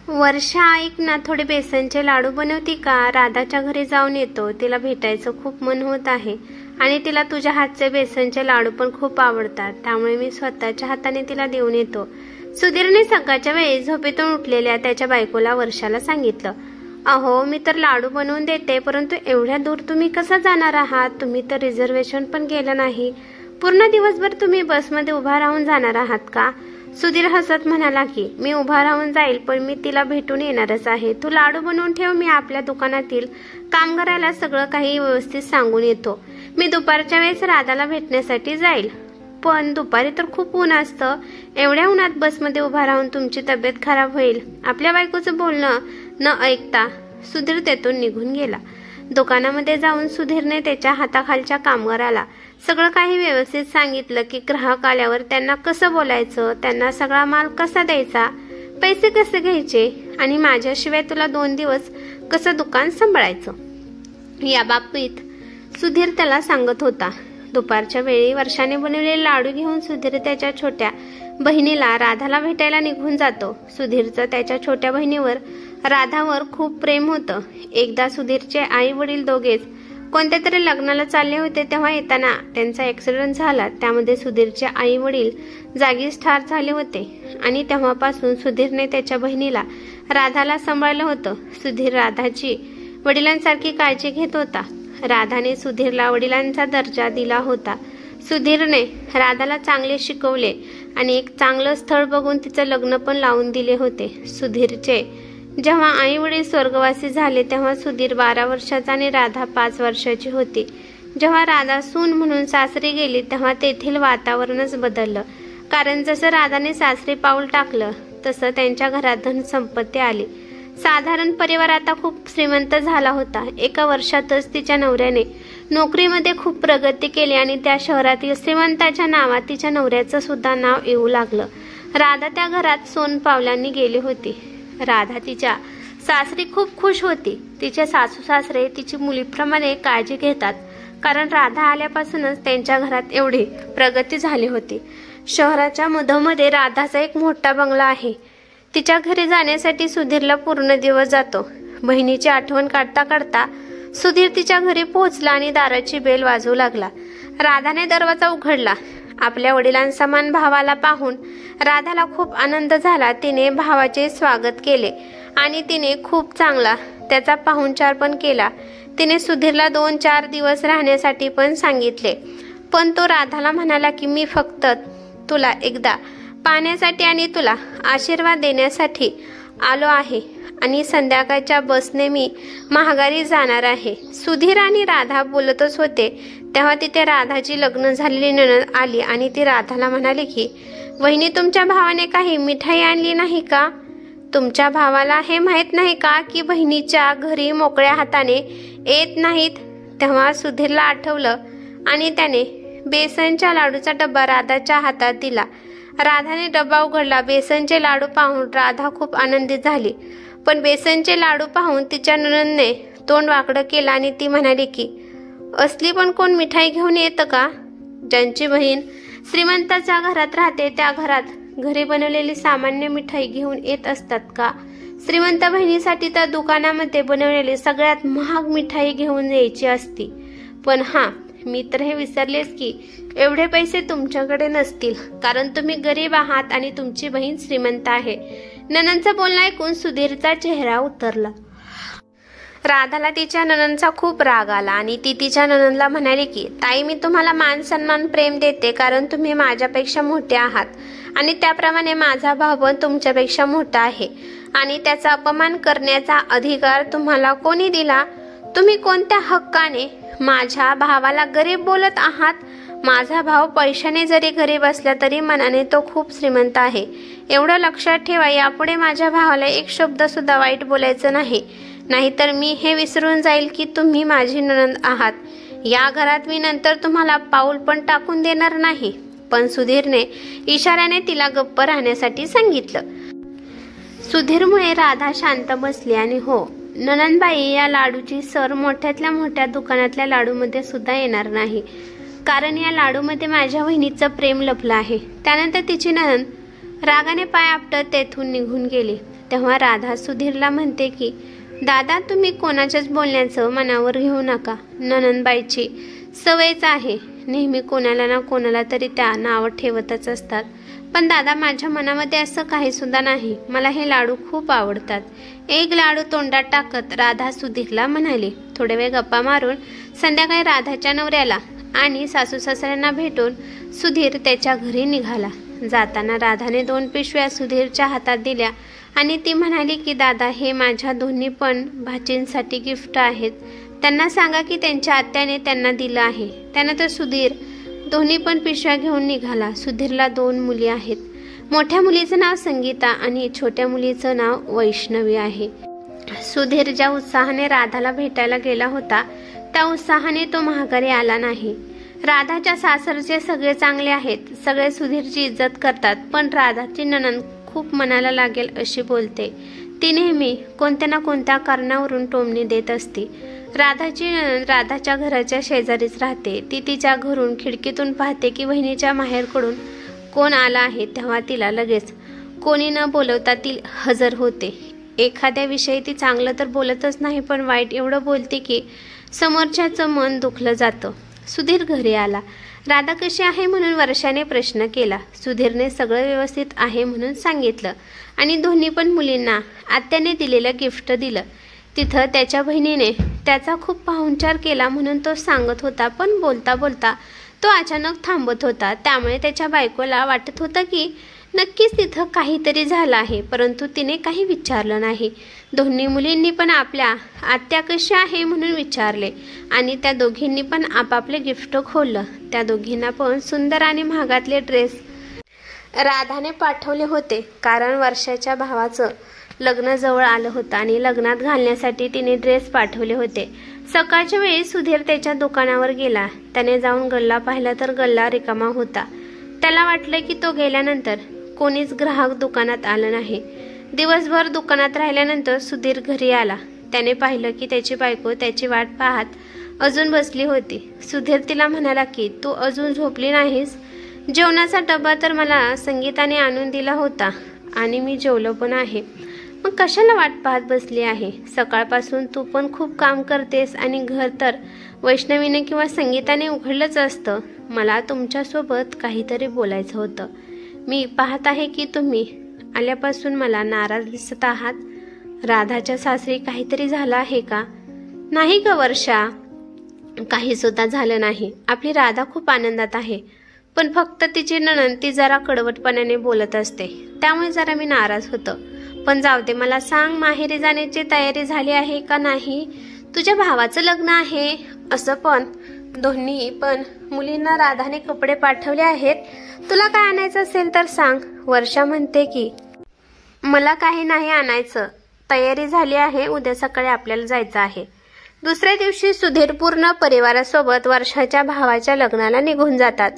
वर्षा, ऐक ना, थोडे बेसनचे लाडू बनवती का? राधाच्या घरी जाऊन येतो, तिला भेटायचं खूप मन होत आहे आणि तिला तुझ्या हातचे बेसनचे लाडू पण खूप आवडतात, त्यामुळे मी स्वतःच्या हाताने तिला देऊन येतो. सुधीरने सकाळच्या वेळी झोपेतून उठलेल्या त्याच्या बायकोला वर्षाला सांगितलं. अहो, मी तर लाडू बनवून देते, परंतु एवढ्या दूर तुम्ही कसं जाणार आहात? तुम्ही तर रिझर्वेशन पण केलं नाही. पूर्ण दिवसभर तुम्ही बसमध्ये उभा राहून जाणार आहात का? सुधीर हसत म्हणाला की मी उभा राहून जाईल, पण मी तिला भेटून येणारच आहे. तू लाडू बनवून ठेव, मी आपल्या दुकानातील कामगाराला सगळं काही व्यवस्थित सांगून येतो. मी दुपारच्या वेळेस राधाला भेटण्यासाठी जाईल. पण दुपारी तर खूप ऊन असतं, एवढ्या उन्हात बसमध्ये उभा राहून तुमची तब्येत खराब होईल. आपल्या बायकोचं बोलणं न ऐकता सुधीर तेथून निघून गेला. दुकानामध्ये जाऊन सुधीरने त्याच्या हाताखालच्या कामगाराला सगळं काही व्यवस्थित सांगितलं की ग्राहक आल्यावर त्यांना कसं बोलायचं, त्यांना सगळा माल कसा द्यायचा, पैसे कसे घ्यायचे आणि माझ्याशिवाय तुला 2 दिवस कसं दुकान सांभाळायचं, या बाबतीत सुधीर त्याला सांगत होता. दुपारच्या वेळी वर्षाने बनवलेले लाडू घेऊन सुधीर त्याच्या छोट्या बहिणीला राधाला भेटायला निघून जातो. सुधीरचं त्याच्या छोट्या बहिणीवर राधावर खूप प्रेम होतं. एकदा सुधीरचे आई वडील दोघेच कोणत्या तरी लग्नाला चालले होते, तेव्हा येताना त्यांचा ऍक्सिडेंट झाला. त्यामध्ये सुधीरचे आई वडील जागीच ठार झाले होते आणि तेव्हापासून सुधीरने त्याच्या बहिणीला राधाला सांभाळलं होतं. सुधीर राधाची वडिलांसारखी काळजी घेत होता. राधाने सुधीरला वडिलांचा दर्जा दिला होता. सुधीरने राधाला चांगले शिकवले आणि एक चांगलं स्थळ बघून तिचं लग्न पण लावून दिले होते. सुधीरचे जेव्हा आई वडील स्वर्गवासी झाले तेव्हा सुधीर 12 वर्षाचा आणि राधा 5 वर्षाची होती. जेव्हा राधा सून म्हणून सासरी गेली तेव्हा तेथील वातावरणच बदललं, कारण जसं राधाने सासरी पाऊल टाकलं तसं त्यांच्या घरात धनसंपत्ती आली. साधारण परिवार आता खूप श्रीमंत झाला होता. एका वर्षातच तिच्या नवऱ्याने नोकरीमध्ये खूप प्रगती केली आणि त्या शहरातील श्रीमंताच्या नावात तिच्या नवऱ्याचं सुद्धा नाव येऊ लागलं. राधा त्या घरात सोनपावलांनी गेली होती. राधा तिच्या सासरी खूप खुश होती. तिचे सासू सासरे तिची मुलीप्रमाणे काळजी घेतात, कारण राधा आल्यापासूनच त्यांच्या घरात एवढी प्रगती झाली होती. शहराच्या मधोमध्ये राधाचा एक मोठा बंगला आहे. तिच्या घरी जाण्यासाठी सुधीरला पूर्ण दिवस जातो. बहिणीची आठवण काढता काढता सुधीर तिच्या घरी पोहोचला आणि दाराची बेल वाजवू लागला. राधाने दरवाजा उघडला. आपल्या वडिलांसमान भावाला पाहून राधाला खूप आनंद झाला. तिने भावाचे स्वागत केले आणि तिने खूप चांगला त्याचा पाहुणचार पण केला. तिने सुधीरला 2-4 दिवस राहण्यासाठी पण सांगितले, पण तो राधाला म्हणाला की मी फक्त तुला एकदा पाहण्यासाठी आणि तुला आशीर्वाद देण्यासाठी आलो आहे आणि संध्याकाळच्या बसने मी महागारी जाणार आहे. सुधीर आणि राधा बोलतच होते तेव्हा तिथे राधाची लग्न झालेली नणंद आली आणि ती राधाला म्हणाली की वहिनी, तुमच्या भावाने काही मिठाई आणली नाही का? तुमच्या भावाला हे माहित नाही का की बहिणीच्या घरी मोकळ्या हाताने येत नाहीत? तेव्हा सुधीरला आठवलं आणि त्याने बेसनच्या लाडूचा डब्बा राधाच्या हातात दिला. राधाने डब्बा उघडला. बेसनचे लाडू पाहून राधा खूप आनंदित झाली, पण बेसनचे लाडू पाहून तिच्या नणंदने तोंड वाकडं केलं आणि ती म्हणाली की असली पण कोण मिठाई घेऊन येतं का? ज्यांची बहीण श्रीमंताच्या घरात राहते त्या घरात घरी बनवलेली सामान्य मिठाई घेऊन येत असतात का? श्रीमंत बहिणीसाठी तर दुकानामध्ये बनवलेली सगळ्यात महाग मिठाई घेऊन यायची असती. पण हा, मी तर हे विसरलेच की एवढे पैसे तुमच्याकडे नसतील, कारण तुम्ही गरीब आहात आणि तुमची बहीण श्रीमंत आहे. नणंदचं बोलणं ऐकून सुधीरचा चेहरा उतरला. राधाला तिच्या नणंदचा खूप राग आला आणि ती तिच्या नणंदला म्हणाली की ताई, मी तुम्हाला मान सन्मान प्रेम देते, कारण तुम्ही माझ्यापेक्षा मोठे आहात आणि त्याप्रमाणे माझा भाव पण तुमच्यापेक्षा मोठा आहे आणि त्याचा अपमान करण्याचा अधिकार तुम्हाला कोणी दिला? तुम्ही कोणत्या हक्काने माझ्या भावाला गरीब बोलत आहात? माझा भाव पैशाने जरी गरीब असला तरी मनाने तो खूप श्रीमंत आहे. एवढं लक्षात ठेवा. यापुढे माझ्या भावाला एक शब्द सुद्धा वाईट बोलायचं नाही, नाहीतर मी हे विसरून जाईल की तुम्ही माझी नणंद आहात. या घरात मी नंतर तुम्हाला पाऊल पण टाकून देणार नाही. पण सुधीरने इशाऱ्याने तिला गप्प राहण्यासाठी सांगितलं. सुधीरमुळे राधा शांत बसली आणि हो, नणंदबाई, या लाडूची सर मोठ्यातल्या मोठ्या दुकानातल्या लाडूमध्ये सुद्धा येणार नाही, कारण या लाडूमध्ये माझ्या बहिणीचं प्रेम लपलं आहे. त्यानंतर तिची नणंद रागाने पाय आपटत तेथून निघून गेली. तेव्हा राधा सुधीरला म्हणते की दादा, तुम्ही कोणाच्याच बोलण्याचं मनावर घेऊ नका. नणंदबाईची सवयच आहे, नेहमी कोणाला ना कोणाला तरी त्या नावं ठेवतच असतात. पण दादा, माझ्या मनामध्ये असं काही सुद्धा नाही. मला हे लाडू खूप आवडतात. एक लाडू तोंडात टाकत राधा सुधीरला म्हणाली. थोडे वेळ गप्पा मारून संध्याकाळी राधाच्या नवऱ्याला आणि सासू सासऱ्यांना भेटून सुधीर त्याच्या घरी निघाला. जाताना राधाने 2 पिशव्या सुधीरच्या हातात दिल्या आणि ती म्हणाली की दादा, हे माझ्या दोन्ही पण भाचींसाठी गिफ्ट आहेत. त्यांना सांगा की त्यांच्या आत्याने त्यांना दिलं आहे. त्यानंतर सुधीर दोन्ही पण पिशव्या घेऊन निघाला. सुधीरला 2 मुली आहेत. मोठ्या मुलीचं नाव संगीता आणि छोट्या मुलीचं नाव वैष्णवी आहे. सुधीर ज्या उत्साहाने राधाला भेटायला गेला होता त्या उत्साहाने तो माघारी आला नाही. राधाच्या सासरचे सगळे चांगले आहेत, सगळे सुधीरची इज्जत करतात, पण राधाची नणंद खूप मनाला लागेल अशी बोलते. ती नेहमी कोणत्या ना कोणत्या कारणावरून टोमणी देत असते. राधाची नणंद राधाच्या घराच्या शेजारीच राहते. ती तिच्या घरून खिडकीतून पाहते की वहिनीच्या माहेरकडून कोण आला आहे, तेव्हा तिला लगेच कोणी न बोलवता ती हजर होते. एखाद्या विषयी ती चांगलं तर बोलतच नाही, पण वाईट एवढं बोलते की समोरच्याचं मन दुखलं जातं. सुधीर घरी आला. राधा कशी आहे म्हणून वर्षाने प्रश्न केला. सुधीरने सगळं व्यवस्थित आहे म्हणून सांगितलं आणि दोन्ही पण मुलींना आत्याने दिलेलं गिफ्ट दिलं. तिथं त्याच्या बहिणीने त्याचा खूप पाहुणचार केला म्हणून तो सांगत होता, पण बोलता बोलता तो अचानक थांबत होता. त्यामुळे त्याच्या बायकोला वाटत होतं की नक्कीच तिथं काहीतरी झालं आहे, परंतु तिने काही विचारलं नाही. दोन्ही मुलींनी पण आपल्या आत्या कशी आहे म्हणून विचारले आणि त्या दोघींनी पण आपापले गिफ्ट खोललं. त्या दोघींना पण सुंदर आणि महागातले ड्रेस राधाने पाठवले होते, कारण वर्षाच्या भावाचं लग्न जवळ आलं होतं आणि लग्नात घालण्यासाठी तिने ड्रेस पाठवले होते. सकाळच्या वेळी सुधीर त्याच्या दुकानावर गेला. त्याने जाऊन गल्ला पाहिला तर गल्ला रिकामा होता. त्याला वाटलं की तो गेल्यानंतर कोणीच ग्राहक दुकानात आलं नाही. दिवसभर दुकानात राहिल्यानंतर सुधीर घरी आला. त्याने पाहिलं की त्याची बायको त्याची वाट पाहत अजून बसली होती. सुधीर तिला म्हणाला की तू अजून झोपली नाहीस? जेवणाचा डबा तर मला संगीताने आणून दिला होता आणि मी जेवलो पण आहे, मग कशाला वाट पाहत बसली आहे? सकाळपासून तू पण खूप काम करतेस आणि घर तर वैष्णवीने किंवा संगीताने उघडलंच असतं. मला तुमच्यासोबत काहीतरी बोलायचं होतं. मी पाहत आहे की तुम्ही आल्यापासून मला नाराज दिसत आहात. राधाच्या सासरी काहीतरी झालं आहे का? नाही ग वर्षा, काही सुद्धा झालं नाही. आपली राधा खूप आनंदात आहे, पण फक्त तिची नणंद ती जरा कडवटपणाने बोलत असते, त्यामुळे जरा मी नाराज होतो. पण जाऊ दे, मला सांग, माहेरी जाण्याची तयारी झाली आहे का नाही? तुझ्या भावाचं लग्न आहे असं, पण दोन्ही पण मुलींना राधाने कपडे पाठवले आहेत. तुला काय आणायचं असेल तर सांग. वर्षा म्हणते की मला काही नाही आणायचं, तयारी झाली आहे, उद्या सकाळी आपल्याला जायचं आहे. दुसऱ्या दिवशी सुधीर पूर्ण परिवारासोबत वर्षाच्या भावाच्या लग्नाला निघून जातात.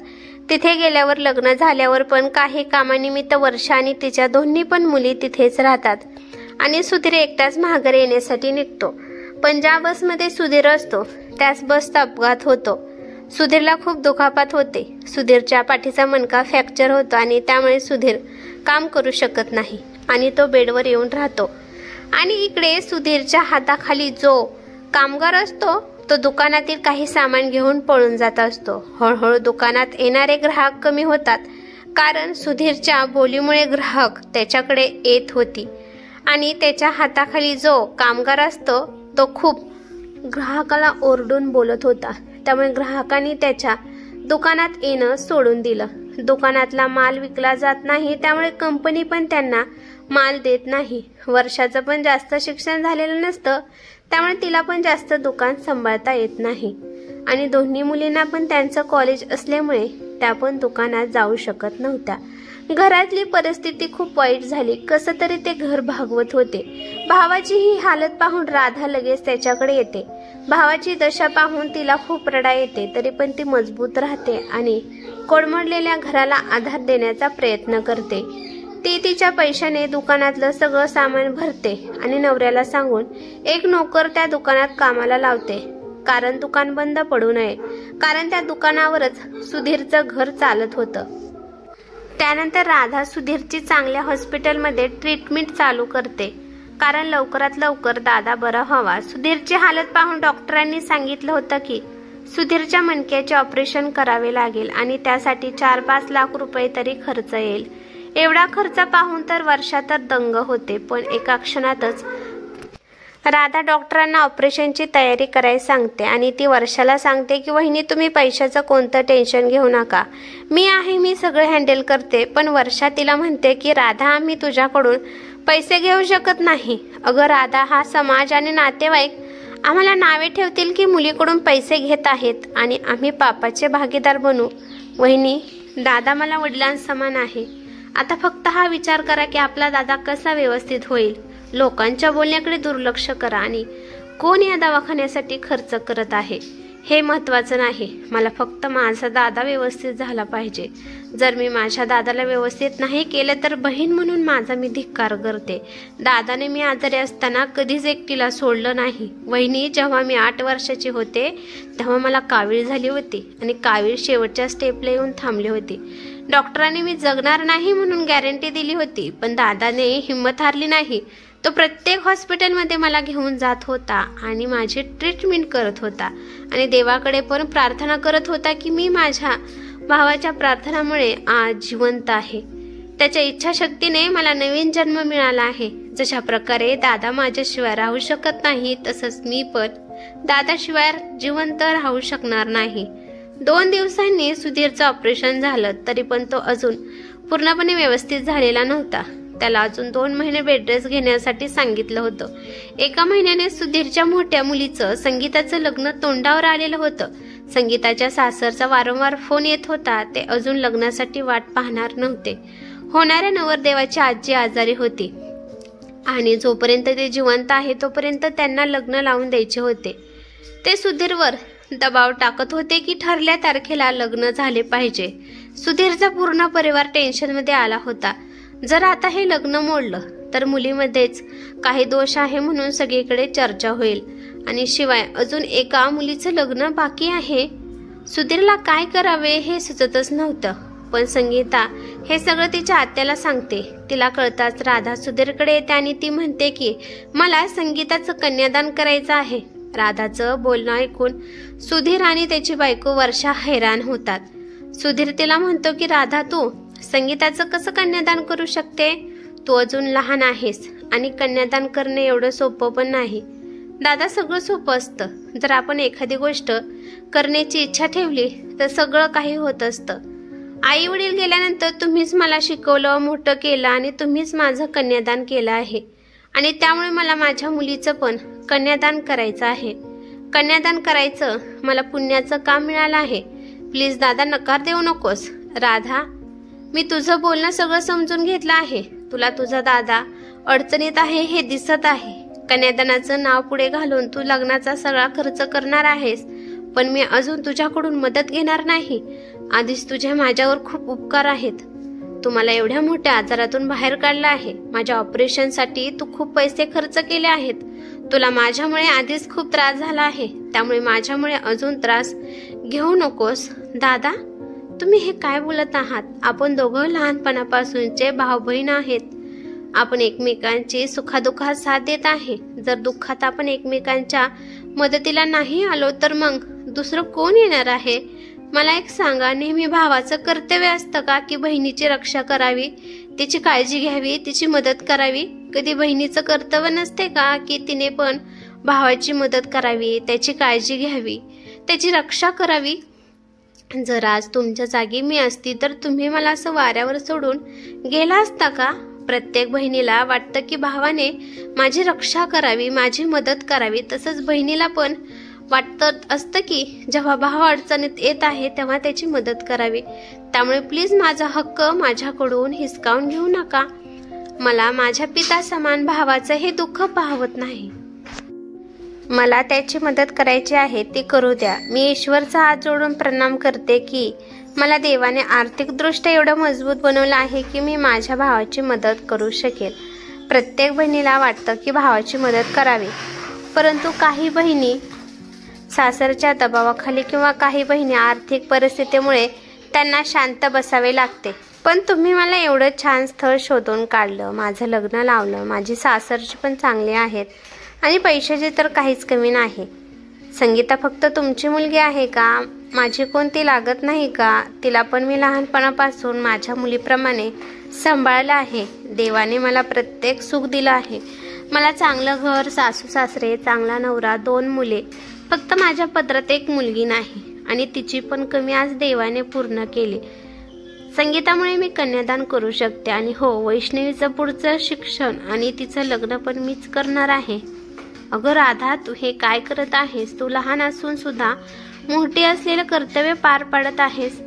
तिथे गेल्यावर लग्न झाल्यावर पण काही कामानिमित्त वर्षा आणि तिच्या दोन्ही पण मुली तिथेच राहतात आणि सुधीर एकटाच माघारी येण्यासाठी निघतो. पण ज्या बसमध्ये सुधीर असतो त्याच बसचा अपघात होतो. सुधीरला खूप दुखापत होते. सुधीरच्या पाठीचा मणका फ्रॅक्चर होतो आणि त्यामुळे सुधीर काम करू शकत नाही आणि तो बेडवर येऊन राहतो. आणि इकडे सुधीरच्या हाताखाली जो कामगार असतो तो दुकानातील काही सामान घेऊन पळून जात असतो. हळूहळू दुकानात येणारे ग्राहक कमी होतात, कारण सुधीरच्या बोलीमुळे ग्राहक त्याच्याकडे येत होती आणि त्याच्या हाताखाली जो कामगार असतो तो खूप ग्राहकाला ओरडून बोलत होता. त्यामुळे ग्राहकांनी त्याच्या दुकानात येणं सोडून दिलं. दुकानातला माल विकला जात नाही, त्यामुळे कंपनी पण त्यांना माल देत नाही. वर्षाचं पण जास्त शिक्षण झालेलं नसतं, त्यामुळे तिला पण जास्त दुकान सांभाळता येत नाही आणि दोन्ही मुलींना पण त्यांचं कॉलेज असल्यामुळे त्या पण दुकानात जाऊ शकत नव्हत्या. घरातली परिस्थिती खूप वाईट झाली. कसं तरी ते घर भागवत होते. भावाची ही हालत पाहून राधा लगेच त्याच्याकडे येते. भावाची दशा पाहून तिला खूप रडा येते, तरी पण ती मजबूत राहते आणि कोडमडलेल्या घराला आधार देण्याचा प्रयत्न करते. ती तिच्या पैशाने दुकानातलं सगळं सामान भरते आणि नवऱ्याला सांगून एक नोकर त्या दुकानात कामाला लावते, कारण दुकान बंद पडू नये, कारण त्या दुकानावरच सुधीरचं घर चालत होतं. त्यानंतर राधा सुधीरची चांगल्या हॉस्पिटलमध्ये ट्रीटमेंट चालू करते, कारण लवकरात लवकर दादा बरा व्हावा। सुधीरची हालत पाहून डॉक्टरांनी सांगितलं होतं की सुधीरच्या मणक्याचे ऑपरेशन करावे लागेल आणि त्यासाठी 4-5 लाख रुपये तरी खर्च येईल। एवढा खर्च पाहून तर वर्षा तर दंग होते, पण एका क्षणातच राधा डॉक्टरांना ऑपरेशनची तयारी करायला सांगते आणि ती वर्षाला सांगते की वहिनी, तुम्ही पैशाचं कोणतं टेन्शन घेऊ नका, मी आहे, मी सगळं हँडल करते। पण वर्षा तिला म्हणते की राधा, आम्ही तुझ्याकडून पैसे घेऊ शकत नाही। अगं राधा, हा समाज आणि नातेवाईक आम्हाला नावे ठेवतील की मुलीकडून पैसे घेत आहेत आणि आम्ही पापाचे भागीदार बनू। वहिनी, दादा मला वडिलांसमान आहे। आता फक्त हा विचार करा की आपला दादा कसा व्यवस्थित होईल। लोकांच्या बोलण्याकडे दुर्लक्ष करा आणि कोण या दवाखान्यासाठी खर्च करत आहे हे महत्त्वाचं नाही, मला फक्त माझा दादा व्यवस्थित झाला पाहिजे। जर मी माझ्या दादाला व्यवस्थित नाही केलं तर बहीण म्हणून माझा मी धिक्कार करते। दादाने मी आजारी असताना कधीच एकटीला सोडलं नाही। वहिनी, जेव्हा मी 8 वर्षाची होते तेव्हा मला कावीळ झाली होती आणि कावीळ शेवटच्या स्टेपला येऊन थांबली होती। डॉक्टरांनी मी जगणार नाही म्हणून गॅरंटी दिली होती, पण दादाने हिंमत हारली नाही। तो प्रत्येक हॉस्पिटलमध्ये मला घेऊन जात होता आणि माझी ट्रीटमेंट करत होता आणि देवाकडे पण प्रार्थना करत होता की मी माझ्या भावाच्या प्रार्थनामुळे आज जिवंत आहे। त्याच्या इच्छाशक्तीने मला नवीन जन्म मिळाला आहे। जशा प्रकारे दादा माझ्याशिवाय राहू शकत नाही, तसंच मी पण दादाशिवाय जिवंत राहू शकणार नाही। 2 दिवसांनी सुधीरचं ऑपरेशन झालं, तरी पण तो अजून पूर्णपणे व्यवस्थित झालेला नव्हता। त्याला अजून 2 महिने बेड रेस्ट घेण्यासाठी सांगितलं होतं। 1 महिन्याने सुधीरच्या मोठ्या मुलीचं संगीताचं लग्न तोंडावर आलेलं होतं। संगीताच्या सासरचा वारंवार फोन येत होता, ते अजून लग्नासाठी वाट पाहणार नव्हते। होणाऱ्या नवरदेवाची आजी आजारी होती आणि जोपर्यंत ते जिवंत आहे तोपर्यंत त्यांना लग्न लावून द्यायचे होते। ते सुधीरवर दबाव टाकत होते की ठरल्या तारखेला लग्न झाले पाहिजे। सुधीरचा पूर्ण परिवार टेन्शनमध्ये आला होता। जर आता हे लग्न मोडलं तर मुलीमध्येच काही दोष आहे म्हणून सगळीकडे चर्चा होईल आणि शिवाय अजून एका मुलीचं लग्न बाकी आहे। सुधीरला काय करावे हे सुचतच नव्हतं, पण संगीता हे सगळं तिच्या आत्याला सांगते। तिला कळताच राधा सुधीरकडे येते आणि ती म्हणते की मला संगीताचं कन्यादान करायचं आहे। राधाचं बोलणं ऐकून सुधीर आणि त्याची बायको वर्षा हैराण होतात। सुधीर तिला म्हणतो की राधा, तू संगीताचं कसं कन्यादान करू शकते? तू अजून लहान आहेस आणि कन्यादान करणे एवढं सोपं पण नाही। दादा, सगळं सोपं असतं। जर आपण एखादी गोष्ट करण्याची इच्छा ठेवली तर सगळं काही होत असतं। आई वडील गेल्यानंतर तुम्हीच मला शिकवलं, मोठं केलं आणि तुम्हीच माझं कन्यादान केलं आहे आणि त्यामुळे मला माझ्या मुलीचं पण कन्यादान करायचं आहे। कन्यादान करायचं मला पुण्याचं काम मिळालं आहे। प्लीज दादा, नकार देऊ नकोस। राधा, मी तुझं बोलणं सगळं समजून घेतलं आहे। तुला तुझा दादा अडचणीत आहे हे दिसत आहे। कन्यादानाचं नाव पुढे घालून तू लग्नाचा सगळा खर्च करणार आहेस, पण मी अजून तुझ्याकडून मदत घेणार नाही। आधीच तुझे माझ्यावर खूप उपकार आहेत। तू मला एवढ्या मोठ्या आजारातून बाहेर काढला आहे। माझ्या ऑपरेशनसाठी तू खूप पैसे खर्च केले आहेत। तुला माझ्यामुळे आधीच खूप त्रास झाला आहे, त्यामुळे माझ्यामुळे अजून त्रास घेऊ नकोस। दादा, तुम्ही हे काय बोलत आहात? आपण दोघं लहानपणापासूनचे भाऊ बहीण आहेत। आपण एकमेकांची सुखादुःखात साथ देत आहे। जर दुःखात आपण एकमेकांच्या मदतीला नाही आलो तर मग दुसरं कोण येणार आहे? मला एक सांगा, नेहमी भावाचं कर्तव्य असतं का की बहिणीची रक्षा करावी, तिची काळजी घ्यावी, तिची मदत करावी? कधी बहिणीचं कर्तव्य नसते का की तिने पण भावाची मदत करावी, त्याची काळजी घ्यावी, त्याची रक्षा करावी? जर आज तुमच्या जागी मी असती तर तुम्ही मला असं वाऱ्यावर सोडून गेला असता का? प्रत्येक बहिणीला वाटतं की भावाने माझी रक्षा करावी, माझी मदत करावी। तसंच बहिणीला पण वाटत असतं की जेव्हा भाव अडचणीत येत आहे तेव्हा त्याची मदत करावी। त्यामुळे प्लीज माझा हक्क माझ्याकडून हिसकावून घेऊ नका। मला माझ्या पिता समान भावाचं हे दुःख पाहवत नाही। मला त्याची मदत करायची आहे, ती करू द्या। मी ईश्वरचा हात जोडून प्रणाम करते की मला देवाने आर्थिकदृष्ट्या एवढं मजबूत बनवलं आहे की मी माझ्या भावाची मदत करू शकेल। प्रत्येक बहिणीला वाटतं की भावाची मदत करावी, परंतु काही बहिणी सासरच्या दबावाखाली किंवा काही बहिणी आर्थिक परिस्थितीमुळे त्यांना शांत बसावे लागते। पण तुम्ही मला एवढं छान स्थळ शोधून काढलं, माझं लग्न लावलं, माझी सासरची पण चांगली आहेत आणि पैशाची तर काहीच कमी नाही. संगीता फक्त तुमची मुलगी आहे का? माझी कोणती लागत नाही का? तिला पण मी लहानपणापासून माझ्या मुलीप्रमाणे सांभाळलं आहे. देवाने मला प्रत्येक सुख दिलं आहे. मला चांगलं घर, सासू सासरे, चांगला नवरा, 2 मुले. फक्त माझ्या पदरात एक मुलगी नाही आणि तिची पण कमी आज देवाने पूर्ण केली. संगीतामुळे मी कन्यादान करू शकते आणि हो, वैष्णवीचं पुढचं शिक्षण आणि तिचं लग्न पण मीच करणार आहे. अगं राधा, तू हे काय करत आहेस? तू लहान असून सुद्धा मोठी असलेलं कर्तव्य पार पाडत आहेस.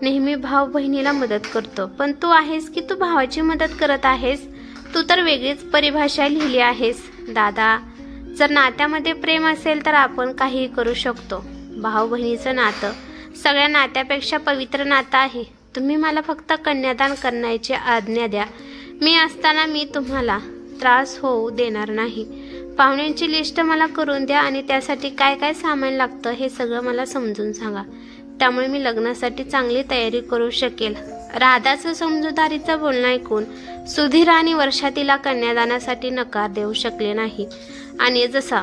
नेहमी भाऊ बहिणीला मदत करतो, पण तू आहेस की तू भावाची मदत करत आहेस? तू तर वेगळीच परिभाषा लिहिली आहेस. दादा, जर नात्यामध्ये प्रेम असेल तर आपण काहीही करू शकतो. भाऊ बहिणीचं नातं सगळ्या नात्यापेक्षा पवित्र नातं आहे. तुम्ही मला फक्त कन्यादान करण्याची आज्ञा द्या. मी असताना मी तुम्हाला त्रास होऊ देणार नाही. पाहुण्यांची लिस्ट मला करून द्या आणि त्यासाठी काय काय सामान लागतं हे सगळं मला समजून सांगा. त्यामुळे मी लग्नासाठी चांगली तयारी करू शकेल. राधाचं समजूतदारीचं बोलणं ऐकून सुधीर आणि वर्षा तिला कन्यादानासाठी नकार देऊ शकले नाही आणि जसा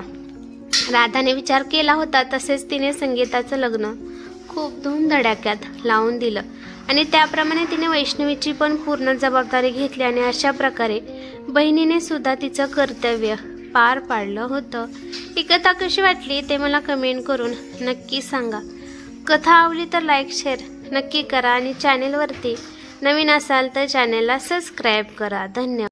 राधाने विचार केला होता तसेच तिने संगीताचं लग्न खूप धूमधडाक्यात लावून दिलं आणि त्याप्रमाणे तिने वैष्णवीची पण पूर्ण जबाबदारी घेतली आणि अशा प्रकारे बहिणीने सुद्धा तिचं कर्तव्य पार पाडलं होतं. ही कथा कशी वाटली ते मला कमेंट करून नक्की सांगा. कथा आवडली तर लाईक शेअर नक्की करा आणि चॅनेलवरती नवीन असाल तर चॅनेलला सबस्क्राईब करा. धन्यवाद.